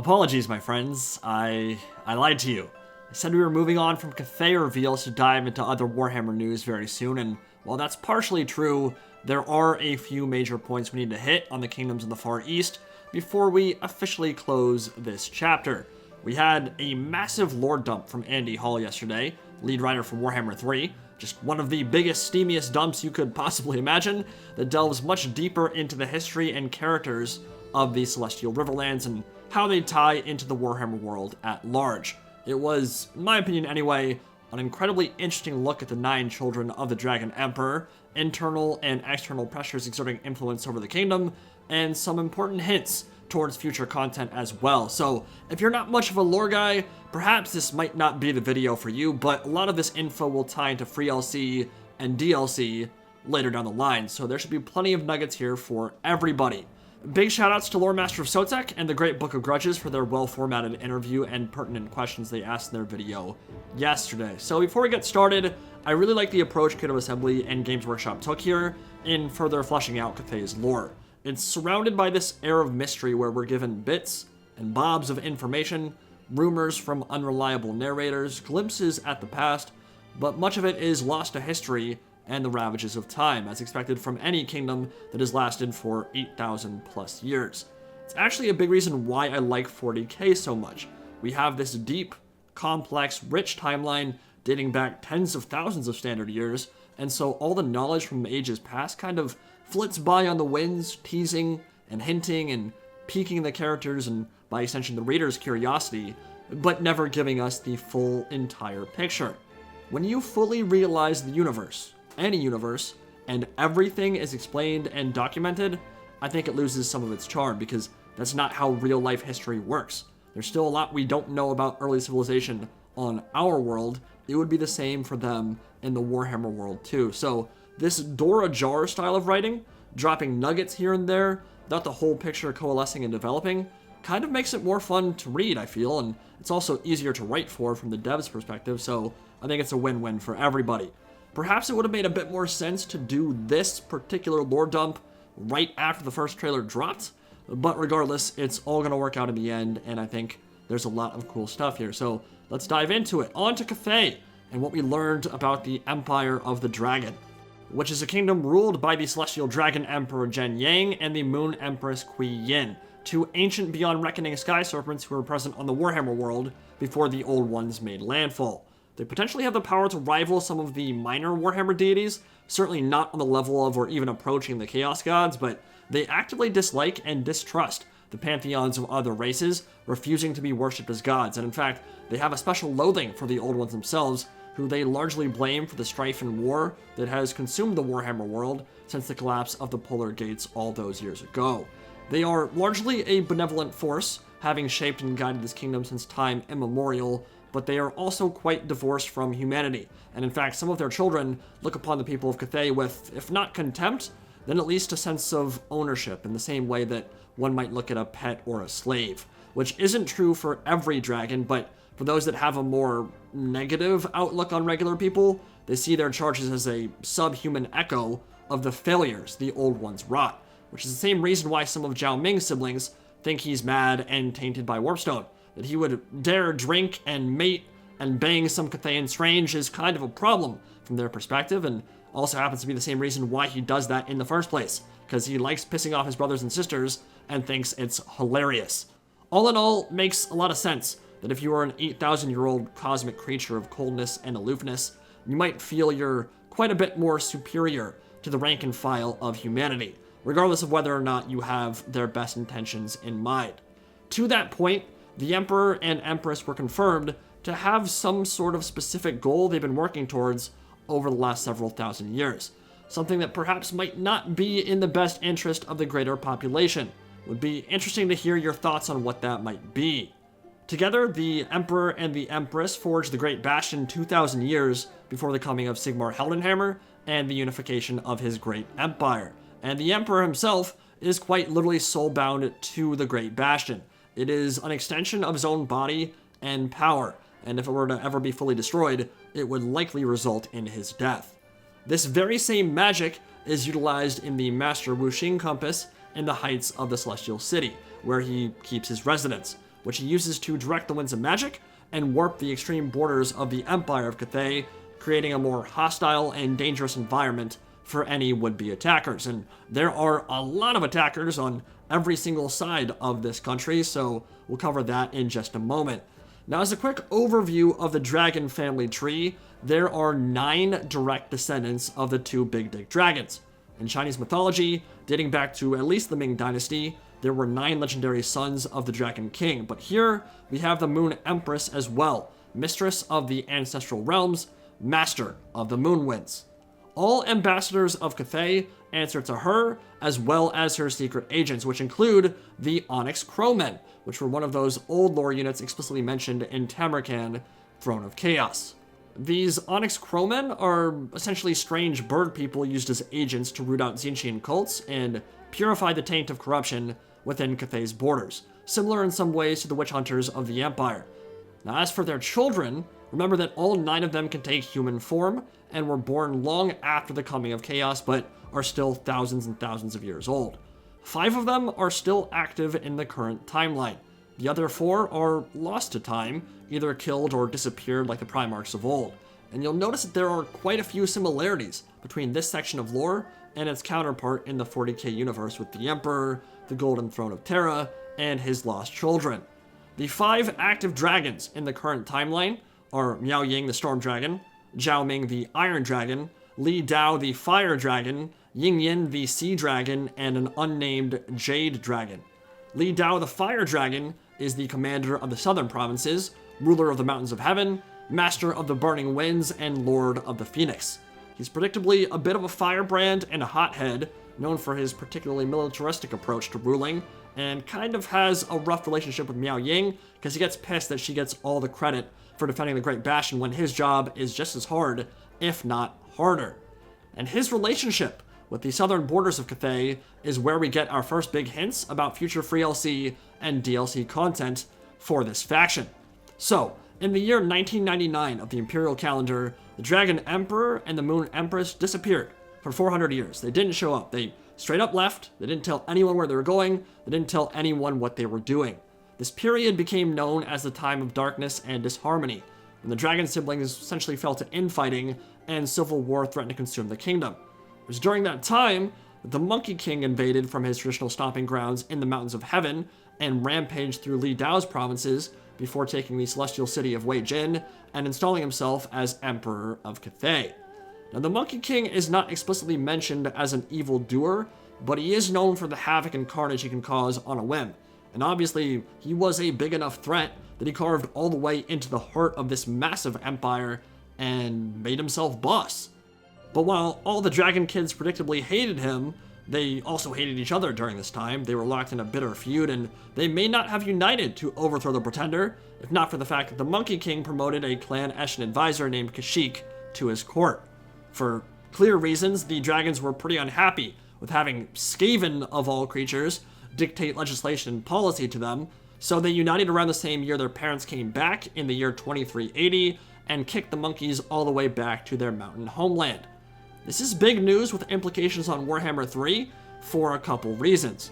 Apologies, my friends. I lied to you. I said we were moving on from Cathay reveals to dive into other Warhammer news very soon, and while that's partially true, there are a few major points we need to hit on the kingdoms in the Far East before we officially close this chapter. We had a massive lore dump from Andy Hall yesterday, lead writer for Warhammer 3, just one of the biggest, steamiest dumps you could possibly imagine, that delves much deeper into the history and characters of the Celestial Riverlands and how they tie into the Warhammer world at large. It was, in my opinion anyway, an incredibly interesting look at the 9 children of the Dragon Emperor, internal and external pressures exerting influence over the kingdom, and some important hints towards future content as well. So if you're not much of a lore guy, perhaps this might not be the video for you, but a lot of this info will tie into free LC and DLC later down the line, so there should be plenty of nuggets here for everybody. Big shoutouts to Loremaster of Sotek and the Great Book of Grudges for their well-formatted interview and pertinent questions they asked in their video yesterday. So before we get started, I really like the approach Creative Assembly and Games Workshop took here in further fleshing out Cathay's lore. It's surrounded by this air of mystery where we're given bits and bobs of information, rumors from unreliable narrators, glimpses at the past, but much of it is lost to history and the ravages of time, as expected from any kingdom that has lasted for 8,000 plus years. It's actually a big reason why I like 40k so much. We have this deep, complex, rich timeline dating back tens of thousands of standard years, and so all the knowledge from ages past kind of flits by on the winds, teasing and hinting and piquing the characters and by extension the reader's curiosity, but never giving us the full entire picture. When you fully realize the universe, any universe, and everything is explained and documented, I think it loses some of its charm because that's not how real life history works. There's still a lot we don't know about early civilization on our world. It would be the same for them in the Warhammer world too. So this door ajar style of writing, dropping nuggets here and there, without the whole picture coalescing and developing, kind of makes it more fun to read, I feel, and it's also easier to write for from the dev's perspective, so I think it's a win-win for everybody. Perhaps it would have made a bit more sense to do this particular lore dump right after the first trailer dropped, but regardless, it's all going to work out in the end, and I think there's a lot of cool stuff here. So let's dive into it. On to Cathay, and what we learned about the Empire of the Dragon, which is a kingdom ruled by the Celestial Dragon Emperor Jen Yang and the Moon Empress Kui Yin, 2 ancient beyond reckoning sky serpents who were present on the Warhammer world before the old ones made landfall. They potentially have the power to rival some of the minor Warhammer deities, certainly not on the level of or even approaching the Chaos Gods, but they actively dislike and distrust the pantheons of other races, refusing to be worshipped as gods, and in fact, they have a special loathing for the Old Ones themselves, who they largely blame for the strife and war that has consumed the Warhammer world since the collapse of the Polar Gates all those years ago. They are largely a benevolent force, having shaped and guided this kingdom since time immemorial, but they are also quite divorced from humanity, and in fact some of their children look upon the people of Cathay with, if not contempt, then at least a sense of ownership in the same way that one might look at a pet or a slave, which isn't true for every dragon, but for those that have a more negative outlook on regular people, they see their charges as a subhuman echo of the failures the old ones wrought, which is the same reason why some of Zhao Ming's siblings think he's mad and tainted by Warpstone. That he would dare drink and mate and bang some Cathayan strange is kind of a problem from their perspective, and also happens to be the same reason why he does that in the first place, because he likes pissing off his brothers and sisters and thinks it's hilarious. All in all, makes a lot of sense that if you are an 8,000-year-old cosmic creature of coldness and aloofness, you might feel you're quite a bit more superior to the rank and file of humanity, regardless of whether or not you have their best intentions in mind. To that point, the Emperor and Empress were confirmed to have some sort of specific goal they've been working towards over the last several thousand years. Something that perhaps might not be in the best interest of the greater population. Would be interesting to hear your thoughts on what that might be. Together, the Emperor and the Empress forged the Great Bastion 2,000 years before the coming of Sigmar Heldenhammer and the unification of his great empire. And the Emperor himself is quite literally soul-bound to the Great Bastion. It is an extension of his own body and power, and if it were to ever be fully destroyed, it would likely result in his death. This very same magic is utilized in the Master Wuxing Compass in the heights of the Celestial City, where he keeps his residence. which he uses to direct the winds of magic and warp the extreme borders of the Empire of Cathay, creating a more hostile and dangerous environment for any would-be attackers. And there are a lot of attackers on every single side of this country, so we'll cover that in just a moment. Now, as a quick overview of the dragon family tree, there are 9 direct descendants of the 2 big dick dragons. In Chinese mythology, dating back to at least the Ming Dynasty, there were 9 legendary sons of the Dragon King, but here we have the Moon Empress as well, mistress of the ancestral realms, master of the moon winds. All ambassadors of Cathay answer to her, as well as her secret agents, which include the Onyx Crowmen, which were one of those old lore units explicitly mentioned in Tamarkan, Throne of Chaos. These Onyx Crowmen are essentially strange bird people used as agents to root out Tzeentchian cults and purify the taint of corruption within Cathay's borders, similar in some ways to the witch hunters of the Empire. Now, as for their children, remember that all 9 of them can take human form and were born long after the coming of Chaos, but are still thousands and thousands of years old. 5 of them are still active in the current timeline. The other 4 are lost to time, either killed or disappeared like the Primarchs of old. And you'll notice that there are quite a few similarities between this section of lore and its counterpart in the 40k universe with the Emperor, the Golden Throne of Terra, and his lost children. The 5 active dragons in the current timeline are Miao Ying the Storm Dragon, Zhao Ming the Iron Dragon, Li Dao the Fire Dragon, Yin Yin the Sea Dragon, and an unnamed Jade Dragon. Li Dao the Fire Dragon is the commander of the southern provinces, ruler of the Mountains of Heaven, master of the Burning Winds, and lord of the Phoenix. He's predictably a bit of a firebrand and a hothead, known for his particularly militaristic approach to ruling, and kind of has a rough relationship with Miao Ying because he gets pissed that she gets all the credit for defending the Great Bastion when his job is just as hard, if not harder. And his relationship with the southern borders of Cathay is where we get our first big hints about future free LC and DLC content for this faction. So, in the year 1999 of the Imperial calendar, the Dragon Emperor and the Moon Empress disappeared for 400 years. They didn't show up. They straight up left. They didn't tell anyone where they were going. They didn't tell anyone what they were doing. This period became known as the Time of Darkness and Disharmony, when the dragon siblings essentially fell to infighting and civil war threatened to consume the kingdom. It was during that time that the Monkey King invaded from his traditional stomping grounds in the Mountains of Heaven and rampaged through Li Dao's provinces before taking the celestial city of Wei Jin and installing himself as Emperor of Cathay. Now, the Monkey King is not explicitly mentioned as an evildoer, but he is known for the havoc and carnage he can cause on a whim. And obviously, he was a big enough threat that he carved all the way into the heart of this massive empire and made himself boss. But while all the Dragon Kids predictably hated him, they also hated each other during this time. They were locked in a bitter feud, and they may not have united to overthrow the Pretender, if not for the fact that the Monkey King promoted a Clan Eshin advisor named Kashyyyk to his court. For clear reasons, the dragons were pretty unhappy with having Skaven, of all creatures, dictate legislation and policy to them, so they united around the same year their parents came back in the year 2380 and kicked the monkeys all the way back to their mountain homeland. This is big news with implications on Warhammer 3 for a couple reasons.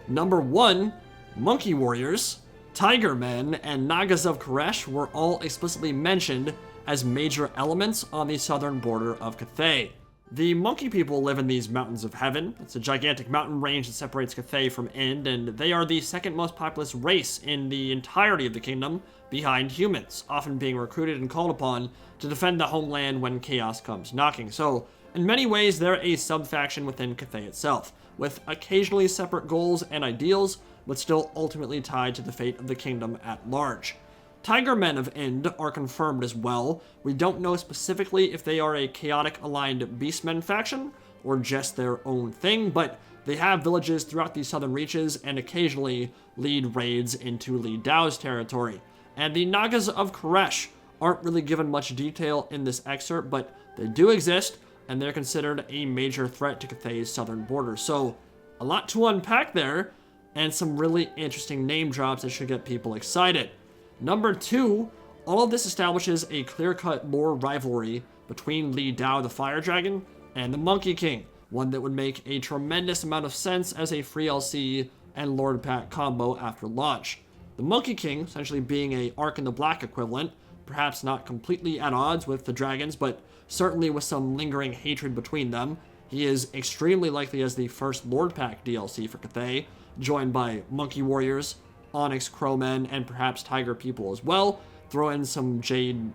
Number 1, Monkey Warriors, Tiger Men, and Nagas of Khuresh were all explicitly mentioned as major elements on the southern border of Cathay. The monkey people live in these Mountains of Heaven. It's a gigantic mountain range that separates Cathay from Ind, and they are the second most populous race in the entirety of the kingdom, behind humans, often being recruited and called upon to defend the homeland when chaos comes knocking. So, in many ways, they're a sub-faction within Cathay itself, with occasionally separate goals and ideals, but still ultimately tied to the fate of the kingdom at large. Tiger Men of Ind are confirmed as well. We don't know specifically if they are a chaotic-aligned Beastmen faction, or just their own thing, but they have villages throughout the southern reaches and occasionally lead raids into Li Dao's territory. And the Nagas of Khuresh aren't really given much detail in this excerpt, but they do exist, and they're considered a major threat to Cathay's southern border. So, a lot to unpack there, and some really interesting name drops that should get people excited. Number 2, all of this establishes a clear-cut lore rivalry between Li Dao the Fire Dragon and the Monkey King, one that would make a tremendous amount of sense as a free LC and Lord Pack combo after launch. The Monkey King essentially being a Ark in the Black equivalent, perhaps not completely at odds with the dragons, but certainly with some lingering hatred between them. He is extremely likely as the first Lord Pack DLC for Cathay, joined by Monkey Warriors, Onyx Crowmen, and perhaps Tiger People as well. Throw in some Jade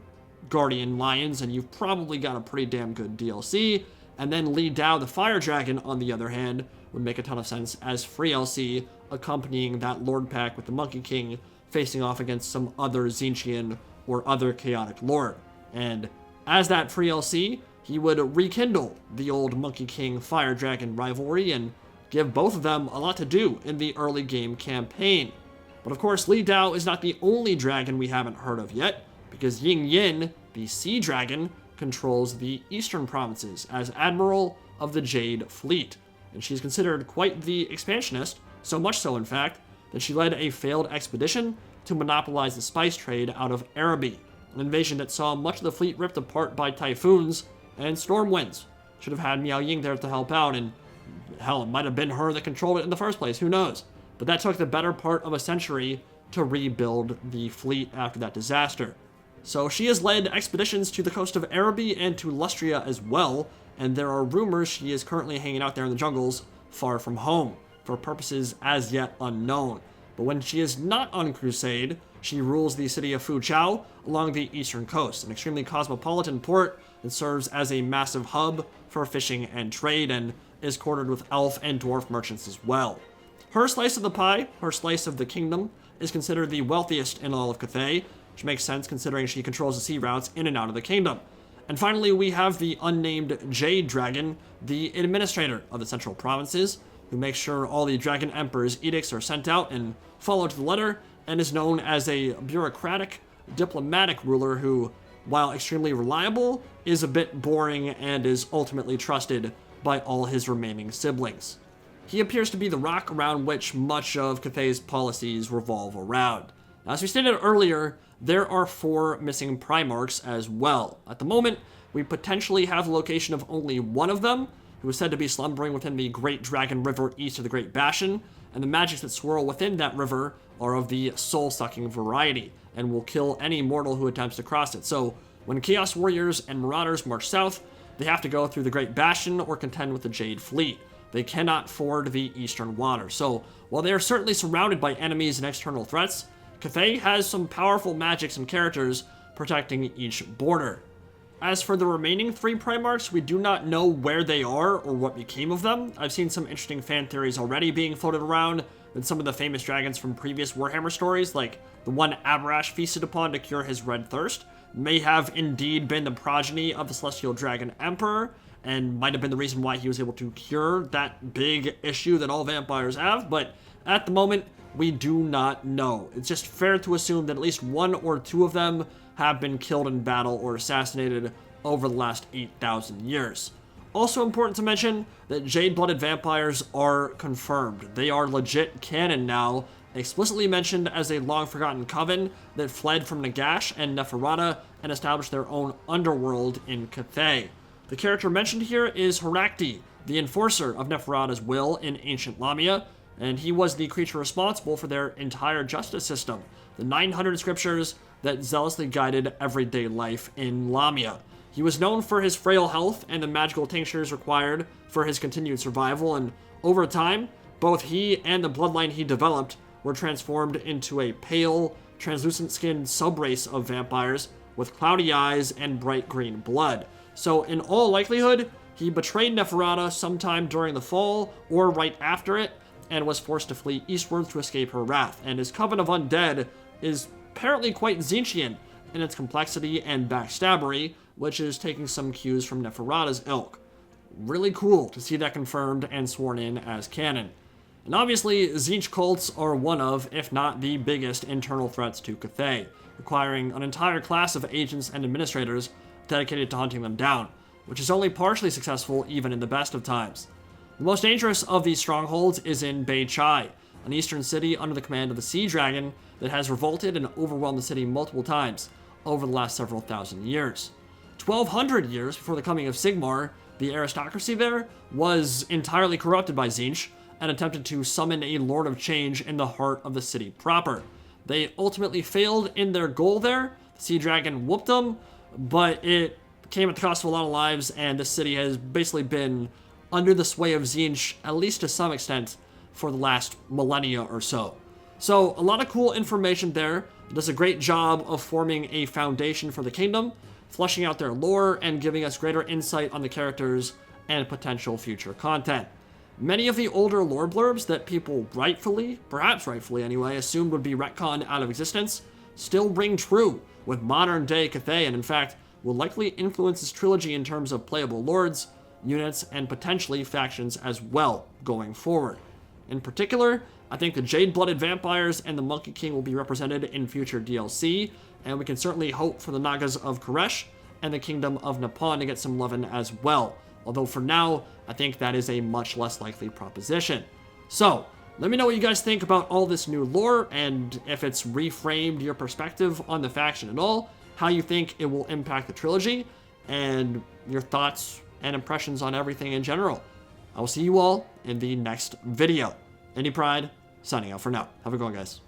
Guardian Lions, and you've probably got a pretty damn good DLC. And then Li Dao the Fire Dragon, on the other hand, would make a ton of sense as free LC, accompanying that Lord Pack with the Monkey King, facing off against some other Tzeentchian or other Chaotic Lord. And as that free LC, he would rekindle the old Monkey King Fire Dragon rivalry and give both of them a lot to do in the early game campaign. But of course, Li Dao is not the only dragon we haven't heard of yet, because Yin Yin, the Sea Dragon, controls the eastern provinces as Admiral of the Jade Fleet. And she's considered quite the expansionist, so much so in fact, that she led a failed expedition to monopolize the spice trade out of Araby, an invasion that saw much of the fleet ripped apart by typhoons and storm winds. Should have had Miao Ying there to help out, and hell, it might have been her that controlled it in the first place, who knows. But that took the better part of a century to rebuild the fleet after that disaster. So she has led expeditions to the coast of Araby and to Lustria as well, and there are rumors she is currently hanging out there in the jungles far from home, for purposes as yet unknown. But when she is not on crusade, she rules the city of Fuchao along the eastern coast, an extremely cosmopolitan port that serves as a massive hub for fishing and trade, and is quartered with elf and dwarf merchants as well. Her slice of the pie, her slice of the kingdom, is considered the wealthiest in all of Cathay, which makes sense considering she controls the sea routes in and out of the kingdom. And finally, we have the unnamed Jade Dragon, the administrator of the central provinces, who makes sure all the Dragon Emperor's edicts are sent out and followed to the letter, and is known as a bureaucratic, diplomatic ruler who, while extremely reliable, is a bit boring and is ultimately trusted by all his remaining siblings. He appears to be the rock around which much of Cathay's policies revolve around. Now, as we stated earlier, there are 4 missing Primarchs as well. At the moment, we potentially have the location of only one of them, who is said to be slumbering within the Great Dragon River east of the Great Bastion, and the magics that swirl within that river are of the soul-sucking variety, and will kill any mortal who attempts to cross it. So, when Chaos Warriors and Marauders march south, they have to go through the Great Bastion or contend with the Jade Fleet. They cannot ford the eastern water. So, while they are certainly surrounded by enemies and external threats, Cathay has some powerful magics and characters protecting each border. As for the remaining 3 Primarchs, we do not know where they are or what became of them. I've seen some interesting fan theories already being floated around with some of the famous dragons from previous Warhammer stories, like the one Abarash feasted upon to cure his red thirst, may have indeed been the progeny of the Celestial Dragon Emperor, and might have been the reason why he was able to cure that big issue that all vampires have, but at the moment, we do not know. It's just fair to assume that at least 1 or 2 of them have been killed in battle or assassinated over the last 8,000 years. Also important to mention that Jade Blooded Vampires are confirmed. They are legit canon now, explicitly mentioned as a long-forgotten coven that fled from Nagash and Neferata and established their own underworld in Cathay. The character mentioned here is Herakti, the enforcer of Neferata's will in ancient Lamia, and he was the creature responsible for their entire justice system, the 900 scriptures that zealously guided everyday life in Lamia. He was known for his frail health and the magical tinctures required for his continued survival, and over time, both he and the bloodline he developed were transformed into a pale, translucent-skinned subrace of vampires with cloudy eyes and bright green blood. So in all likelihood, he betrayed Neferata sometime during the fall or right after it, and was forced to flee eastwards to escape her wrath, and his coven of undead is apparently quite Tzeentchian in its complexity and backstabbery, which is taking some cues from Neferata's ilk. Really cool to see that confirmed and sworn in as canon. And obviously, Tzeentch cults are one of, if not the biggest, internal threats to Cathay, requiring an entire class of agents and administrators dedicated to hunting them down, which is only partially successful even in the best of times. The most dangerous of these strongholds is in Bei Chai, an eastern city under the command of the Sea Dragon that has revolted and overwhelmed the city multiple times over the last several thousand years. 1,200 years before the coming of Sigmar, the aristocracy there was entirely corrupted by Tzeentch and attempted to summon a Lord of Change in the heart of the city proper. They ultimately failed in their goal there. The Sea Dragon whooped them, but it came at the cost of a lot of lives, and the city has basically been under the sway of Tzeentch, at least to some extent, for the last millennia or so. So, a lot of cool information there. It does a great job of forming a foundation for the kingdom, fleshing out their lore, and giving us greater insight on the characters and potential future content. Many of the older lore blurbs that people rightfully, perhaps rightfully anyway, assumed would be retconned out of existence, still ring true with modern-day Cathay, and in fact, will likely influence this trilogy in terms of playable lords, units, and potentially factions as well going forward. In particular, I think the Jade Blooded Vampires and the Monkey King will be represented in future DLC, and we can certainly hope for the Nagas of Khuresh and the Kingdom of Nippon to get some lovin' as well. Although for now, I think that is a much less likely proposition. So, let me know what you guys think about all this new lore, and if it's reframed your perspective on the faction at all, how you think it will impact the trilogy, and your thoughts and impressions on everything in general. I will see you all in the next video. Indie Pride, signing out for now. Have a good one, guys.